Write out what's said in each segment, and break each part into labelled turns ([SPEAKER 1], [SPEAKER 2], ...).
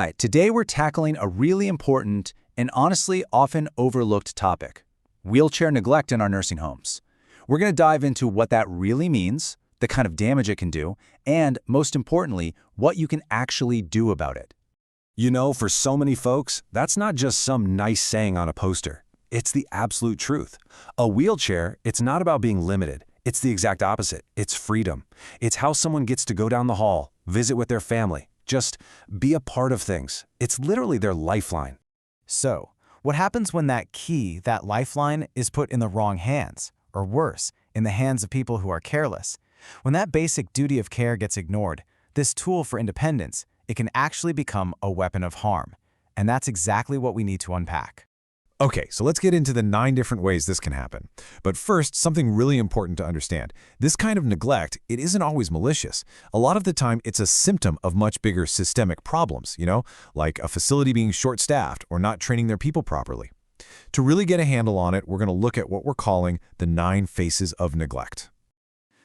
[SPEAKER 1] right, today we're tackling a really important and honestly often overlooked topic: wheelchair neglect in our nursing homes. We're going to dive into what that really means, the kind of damage it can do, and most importantly, what you can actually do about it.
[SPEAKER 2] You know, for so many folks, that's not just some nice saying on a poster. It's the absolute truth. A wheelchair, it's not about being limited. It's the exact opposite. It's freedom. It's how someone gets to go down the hall, visit with their family, just be a part of things. It's literally their lifeline.
[SPEAKER 3] So, what happens when that key, that lifeline, is put in the wrong hands? Or worse, in the hands of people who are careless? When that basic duty of care gets ignored, this tool for independence, it can actually become a weapon of harm. And that's exactly what we need to unpack.
[SPEAKER 4] Okay, so let's get into the 9 different ways this can happen. But first, something really important to understand. This kind of neglect, it isn't always malicious. A lot of the time, it's a symptom of much bigger systemic problems, like a facility being short-staffed or not training their people properly. To really get a handle on it, we're going to look at what we're calling the 9 faces of neglect.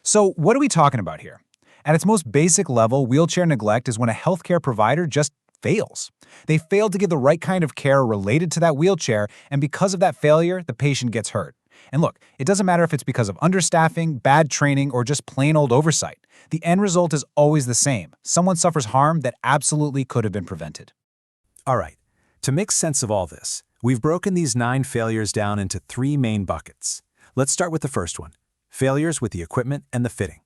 [SPEAKER 1] So what are we talking about here? At its most basic level, wheelchair neglect is when a healthcare provider just fails. They fail to give the right kind of care related to that wheelchair, and because of that failure, the patient gets hurt. And look, it doesn't matter if it's because of understaffing, bad training, or just plain old oversight. The end result is always the same. Someone suffers harm that absolutely could have been prevented.
[SPEAKER 5] All right, to make sense of all this, we've broken these 9 failures down into 3 main buckets. Let's start with the first one: failures with the equipment and the fitting.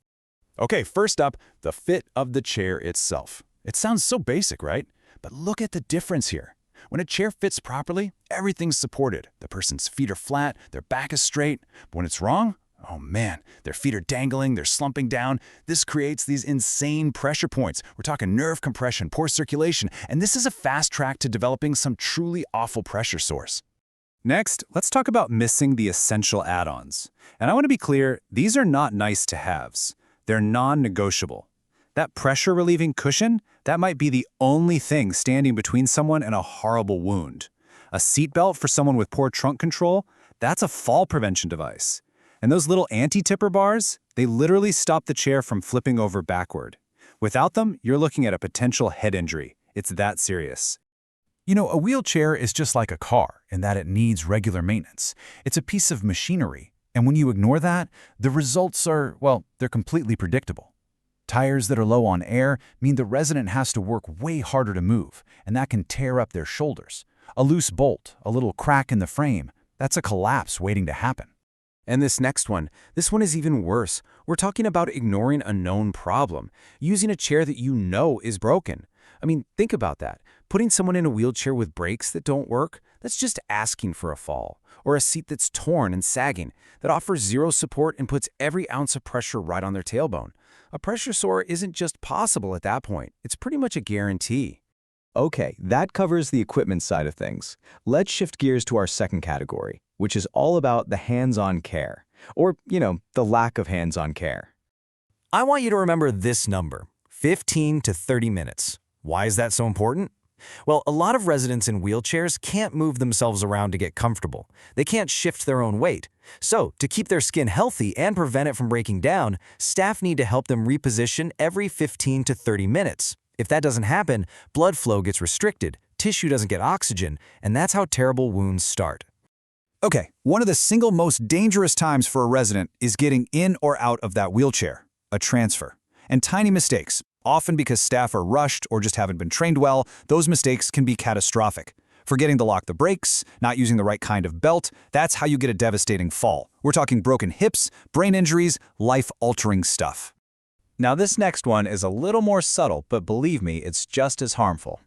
[SPEAKER 2] Okay, first up, the fit of the chair itself. It sounds so basic, right? But look at the difference here. When a chair fits properly, everything's supported. The person's feet are flat, their back is straight. But when it's wrong, oh man, their feet are dangling, they're slumping down. This creates these insane pressure points. We're talking nerve compression, poor circulation, and this is a fast track to developing some truly awful pressure sores.
[SPEAKER 5] Next, let's talk about missing the essential add-ons. And I want to be clear, these are not nice-to-haves. They're non-negotiable. That pressure-relieving cushion, that might be the only thing standing between someone and a horrible wound. A seatbelt for someone with poor trunk control, that's a fall prevention device. And those little anti-tipper bars, they literally stop the chair from flipping over backward. Without them, you're looking at a potential head injury. It's that serious.
[SPEAKER 1] You know, a wheelchair is just like a car in that it needs regular maintenance. It's a piece of machinery, and when you ignore that, the results are, well, they're completely predictable. Tires that are low on air mean the resident has to work way harder to move, and that can tear up their shoulders. A loose bolt, a little crack in the frame, that's a collapse waiting to happen.
[SPEAKER 3] And this next one, this one is even worse. We're talking about ignoring a known problem, using a chair that you know is broken. I mean, think about that. Putting someone in a wheelchair with brakes that don't work, that's just asking for a fall. Or a seat that's torn and sagging, that offers zero support and puts every ounce of pressure right on their tailbone. A pressure sore isn't just possible at that point. It's pretty much a guarantee.
[SPEAKER 6] Okay, that covers the equipment side of things. Let's shift gears to our second category, which is all about the hands-on care. Or, the lack of hands-on care.
[SPEAKER 3] I want you to remember this number, 15 to 30 minutes. Why is that so important? Well, a lot of residents in wheelchairs can't move themselves around to get comfortable. They can't shift their own weight. So, to keep their skin healthy and prevent it from breaking down, staff need to help them reposition every 15 to 30 minutes. If that doesn't happen, blood flow gets restricted, tissue doesn't get oxygen, and that's how terrible wounds start.
[SPEAKER 1] Okay, one of the single most dangerous times for a resident is getting in or out of that wheelchair, a transfer. And tiny mistakes, often because staff are rushed or just haven't been trained well, those mistakes can be catastrophic. Forgetting to lock the brakes, not using the right kind of belt, that's how you get a devastating fall. We're talking broken hips, brain injuries, life-altering stuff.
[SPEAKER 6] Now this next one is a little more subtle, but believe me, it's just as harmful.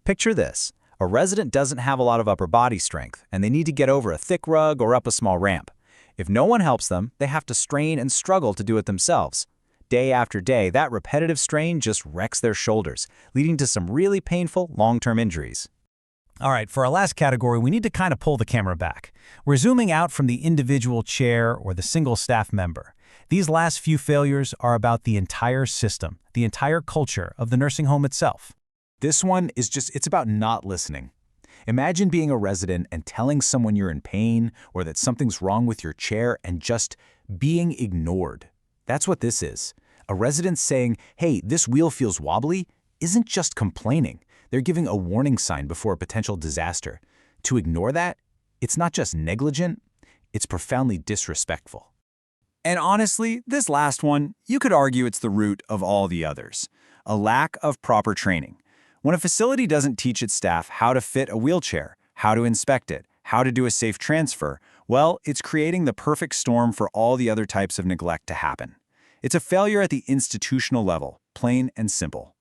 [SPEAKER 6] Picture this. A resident doesn't have a lot of upper body strength, and they need to get over a thick rug or up a small ramp. If no one helps them, they have to strain and struggle to do it themselves. Day after day, that repetitive strain just wrecks their shoulders, leading to some really painful long-term injuries.
[SPEAKER 5] All right, for our last category, we need to kind of pull the camera back. We're zooming out from the individual chair or the single staff member. These last few failures are about the entire system, the entire culture of the nursing home itself.
[SPEAKER 1] This one is it's about not listening. Imagine being a resident and telling someone you're in pain or that something's wrong with your chair and just being ignored. That's what this is. A resident saying, hey, this wheel feels wobbly, isn't just complaining. They're giving a warning sign before a potential disaster. To ignore that, it's not just negligent, it's profoundly disrespectful.
[SPEAKER 5] And honestly, this last one, you could argue it's the root of all the others. A lack of proper training. When a facility doesn't teach its staff how to fit a wheelchair, how to inspect it, how to do a safe transfer, well, it's creating the perfect storm for all the other types of neglect to happen. It's a failure at the institutional level, plain and simple.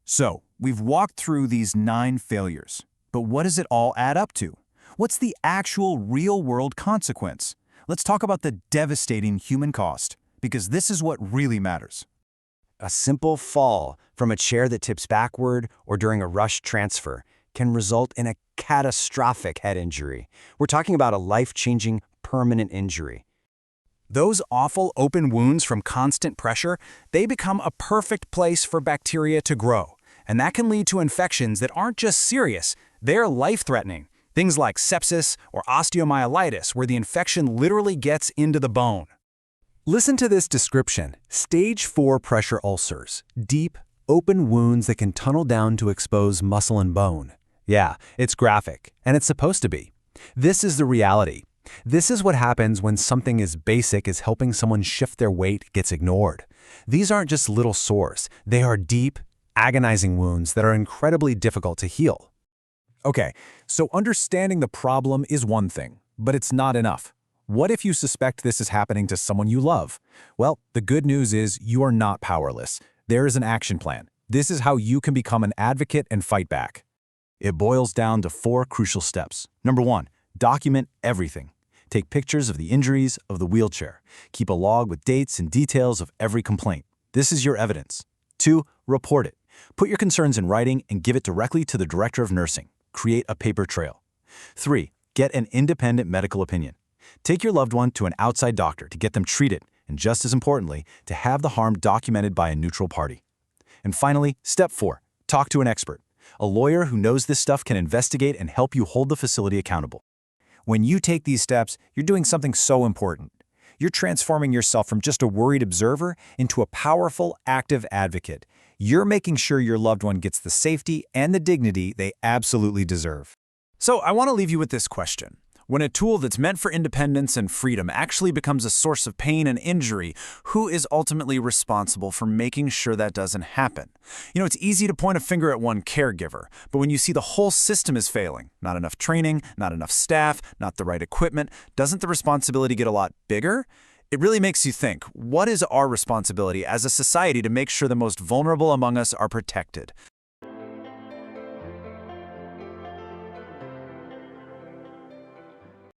[SPEAKER 5] So, we've walked through these 9 failures. But what does it all add up to? What's the actual real-world consequence? Let's talk about the devastating human cost, because this is what really matters.
[SPEAKER 3] A simple fall from a chair that tips backward or during a rushed transfer can result in a catastrophic head injury. We're talking about a life-changing, permanent injury.
[SPEAKER 5] Those awful open wounds from constant pressure, they become a perfect place for bacteria to grow. And that can lead to infections that aren't just serious, they're life-threatening. Things like sepsis or osteomyelitis, where the infection literally gets into the bone. Listen to this description. Stage 4 pressure ulcers. Deep, open wounds that can tunnel down to expose muscle and bone. Yeah, it's graphic, and it's supposed to be. This is the reality. This is what happens when something as basic as helping someone shift their weight gets ignored. These aren't just little sores. They are deep, agonizing wounds that are incredibly difficult to heal. Okay, so understanding the problem is one thing, but it's not enough. What if you suspect this is happening to someone you love? Well, the good news is you are not powerless. There is an action plan. This is how you can become an advocate and fight back. It boils down to 4 crucial steps. Number 1, document everything. Take pictures of the injuries of the wheelchair. Keep a log with dates and details of every complaint. This is your evidence. 2, report it. Put your concerns in writing and give it directly to the director of nursing. Create a paper trail. 3, get an independent medical opinion. Take your loved one to an outside doctor to get them treated, and just as importantly, to have the harm documented by a neutral party. And finally, step 4, talk to an expert. A lawyer who knows this stuff can investigate and help you hold the facility accountable. When you take these steps, you're doing something so important. You're transforming yourself from just a worried observer into a powerful, active advocate. You're making sure your loved one gets the safety and the dignity they absolutely deserve. So I want to leave you with this question. When a tool that's meant for independence and freedom actually becomes a source of pain and injury, who is ultimately responsible for making sure that doesn't happen? You know, it's easy to point a finger at one caregiver, but when you see the whole system is failing, not enough training, not enough staff, not the right equipment, doesn't the responsibility get a lot bigger? It really makes you think, what is our responsibility as a society to make sure the most vulnerable among us are protected?